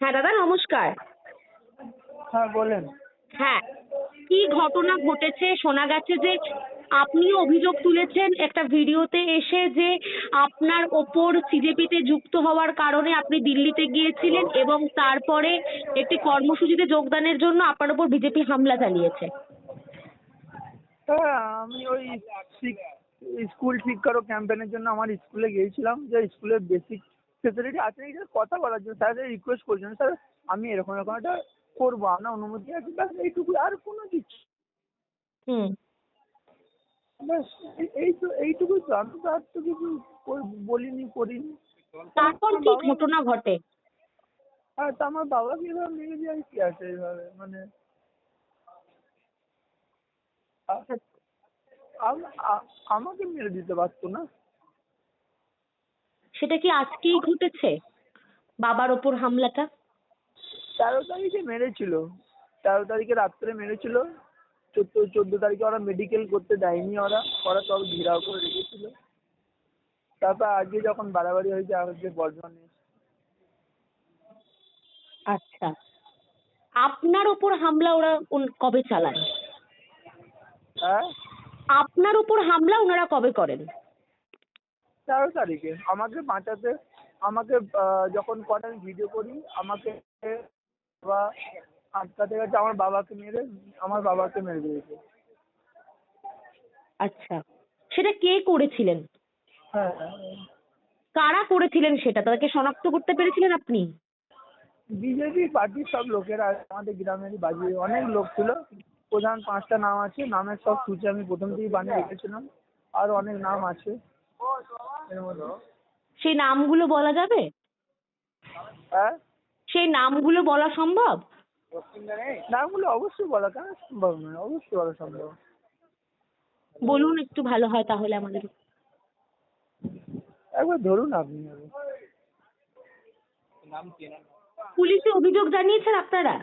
হ্যাঁ দাদা, নমস্কার। হ্যাঁ বলেন। হ্যাঁ, কি ঘটনা ঘটেছে? শোনা গেছে যে আপনি অভিযোগ তুলেছেন একটা ভিডিওতে এসে যে আপনার ওপর সিজেপিতে যুক্ত হওয়ার কারণে আপনি দিল্লিতে গিয়েছিলেন এবং তারপরে একটি কর্মসূচিতে যোগদানের জন্য আপনার ওপর বিজেপি হামলা চালিয়েছে। হ্যাঁ, আমি ওই ঠিক স্কুল ঠিক করো ক্যাম্পেনের জন্য আমার স্কুলে গিয়েছিলাম, যে স্কুলের বেসিক ফেসিলিটি আছে নাকি স্যার কথা বলার জন্য। স্যার রিকোয়েস্ট করছেন, স্যার আমি এরকম এরকম একটা করবো, আপনার অনুমতি আছে, ব্যাস এইটুকু, আর কোনো কিছু। হুম। ব্যাস এইটুকুই তো, আমি তো আর তো কিছু বলিনি করিনি। তারপর আমার কি বাবা, ঘটনা ঘটে? আর তা আমার বাবাকে এভাবে মেরে দেওয়ার কি আছে এইভাবে, মানে আ- আমাকে মেরে দিতে পারতো না? সেটা কি আজকেই ঘটেছে, বাবার ওপর হামলাটা? 13 তারিখে মেরেছিল, 13 তারিখে রাত্রে মেরেছিল। 14 তারিখে ওরা মেডিকেল করতে দেয়নি, ওরা ওরা সব ঘেরাও করে রেখেছিল। তারপর আজকে যখন বাড়াবাড়ি হয়েছে, আজকে বর্ধমানে। আচ্ছা, আপনার ওপর হামলা ওরা কবে চালান? হ্যাঁ, আপনার ওপর হামলা ওনারা কবে করেন? 13 তারিখে আমাকে বাঁচাতে, আমাকে যখন কটা আমি ভিডিও করি, আমাকে বা আটকাতে গেছে, আমার বাবাকে মেরে দিয়েছে। আচ্ছা, সেটা কে করেছিলেন? হ্যাঁ, কারা করেছিলেন সেটা তাদেরকে শনাক্ত করতে পেরেছিলেন আপনি? বিজেপি পার্টির সব লোকেরা, আমাদের গ্রামেরই বাজি অনেক লোক ছিল। প্রধান 5টা নাম আছে, নামের সব সূচি আমি প্রথম থেকেই বানিয়ে রেখেছিলাম। আর অনেক নাম আছে এর মধ্যে। সেই নামগুলো বলা যাবে? হ্যাঁ, সেই নামগুলো বলা সম্ভব? নামগুলো অবশ্যই বলা কেন সম্ভব নয়, অবশ্যই বলা সম্ভব। বলুন একটু, ভালো হয় তাহলে আমাদের। একবার ধরুন আপনি। পুলিশে অভিযোগ জানিয়েছেন আপনারা?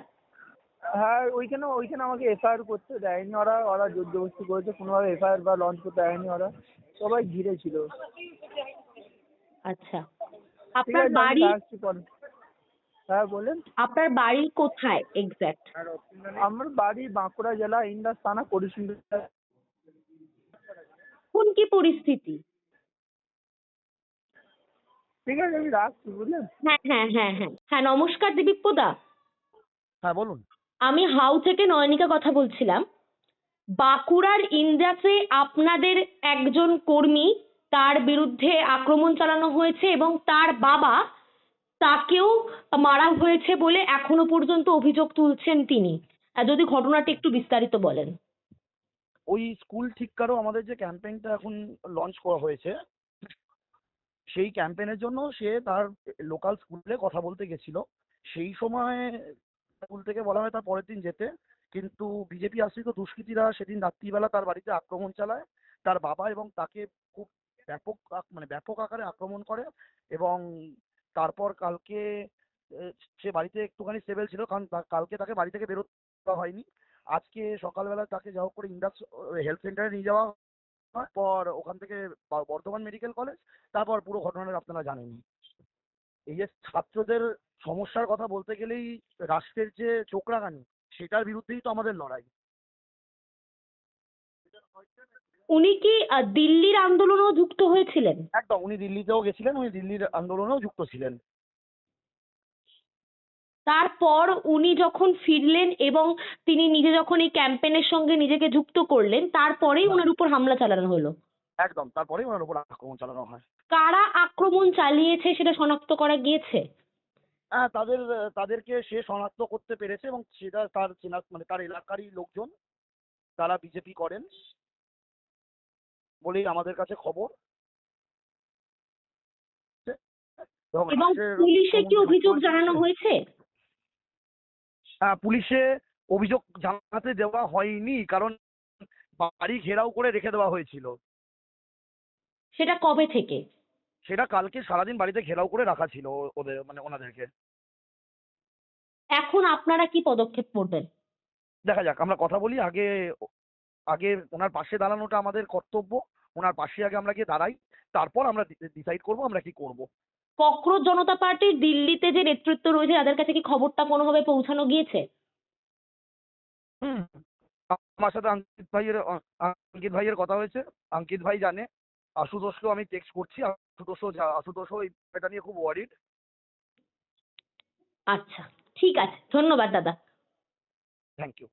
হ্যাঁ, ওইখানে ওইখানে আমাকে এফআইআর করতে দেয়নি, ওরা ওরা জোর জবরদস্তি করেছে, কোনোভাবে এফআইআর বা লঞ্চ করতে দেয়নি ওরা। সবাই ঘিরে ছিল। আচ্ছা, ঠিক আপনার আছে, আমি বাড়ি, রাখছি পরে। হ্যাঁ বলেন। আপনার বাড়ি কোথায় এক্স্যাক্ট? আমার বাড়ি বাঁকুড়া জেলা, ইন্দাস থানা, করিসুন্ডা। কোন কি পরিস্থিতি? ঠিক আছে, আমি রাখছি, বুঝলেন। হ্যাঁ হ্যাঁ হ্যাঁ হ্যাঁ হ্যাঁ, নমস্কার দিলীপদা। হ্যাঁ বলুন। আমি হাউ থেকে নয়নিকা কথা বলছিলাম। বাঁকুড়ার ইন্দাসে আপনাদের একজন কর্মী, তার বিরুদ্ধে আক্রমণ চালানো হয়েছে এবং তার বাবা, তাকেও মারা হয়েছে বলে এখনো পর্যন্ত অভিযোগ তুলছেন তিনি। যদি ঘটনাটি একটু বিস্তারিত বলেন। ওই স্কুল ঠিক করো আমাদের যে ক্যাম্পেইনটা এখন লঞ্চ করা হয়েছে, সেই ক্যাম্পেইনের জন্য সে তার লোকাল স্কুলে কথা বলতে গেছিল। সেই সময় স্কুল থেকে বলা হয় তার পরের দিন যেতে, কিন্তু বিজেপি আশ্রিত দুষ্কৃতীরা সেদিন রাত্রিবেলা তার বাড়িতে আক্রমণ চালায়। তার বাবা এবং তাকে খুব ব্যাপক আকারে আক্রমণ করে। এবং তারপর কালকে আহ, সে বাড়িতে একটুখানি স্টেবল ছিল, কারণ কালকে তাকে বাড়ি থেকে বেরোতে দেওয়া হয়নি। আজকে সকালবেলা তাকে যা হোক করে ইন্দাস হেলথ সেন্টারে নিয়ে যাওয়া হয়, পর ওখান থেকে বর্ধমান মেডিকেল কলেজ। তারপর পুরো ঘটনাটা আপনারা জানেন। এই যে ছাত্রদের সমস্যার কথা বলতে গেলেই রাষ্ট্রের যে চোখরাঙানি, সেটার বিরুদ্ধেই তো আমাদের লড়াই। উনি কি দিল্লির আন্দোলনেও যুক্ত হয়েছিলেন? একদম, উনি দিল্লিতেও গেছিলেন, উনি দিল্লির আন্দোলনেও যুক্ত ছিলেন। তারপর উনি যখন ফিরলেন এবং তিনি নিজে যখন এই ক্যাম্পেনের সঙ্গে নিজেকে যুক্ত করলেন, তারপরেই হ্যাঁ, ওনার উপর হামলা চালানো হলো। একদম, তারপরেই ওনার উপর আক্রমণ চালানো হয়। কারা আক্রমণ চালিয়েছে সেটা শনাক্ত করা গিয়েছে? হ্যাঁ, তাদেরকে সে শনাক্ত করতে পেরেছে, এবং সেটা তার চেনা তার এলাকারই লোকজন, তারা বিজেপি করেন বলেই আমাদের কাছে খবর। এবং এবং রাষ্ট্রের পুলিশে কি আক্রমণ অভিযোগ সবসময় জানানো চলছে। হয়েছে? পুলিশে অভিযোগ জানাতে দেওয়া হয়নি, কারণ বাড়ি ঘেরাও করে রেখে দেওয়া হয়েছিল। সেটা কবে থেকে? সেটা কালকে সারাদিন বাড়িতে ঘেরাও করে রাখা ছিল ওদের, ওনাদেরকে। এখন আপনারা কি পদক্ষেপ করবেন? দেখা যাক, আমরা কথা বলি আগে। আগে ওনার পাশে দাঁড়ানোটা আমাদের কর্তব্য। ওনার পাশে আগে আমরা গিয়ে দাঁড়াই, তারপর আমরা ডিসাইড করবো আমরা কি করব। ককরোচ জনতা পার্টির দিল্লিতে যে নেতৃত্ব রয়েছে তাদের কাছে কি খবরটা কোনোভাবে পৌঁছানো গিয়েছে? হুম, আমার সাথে অঙ্কিত ভাইয়ের কথা হয়েছে। অঙ্কিত ভাই জানে। আশুতোষকেও আমি টেক্সট করছি। আশুতোষও এই বিষয়টা নিয়ে খুব ওয়ারিড। আচ্ছা, ঠিক আছে, ধন্যবাদ দাদা। Thank you.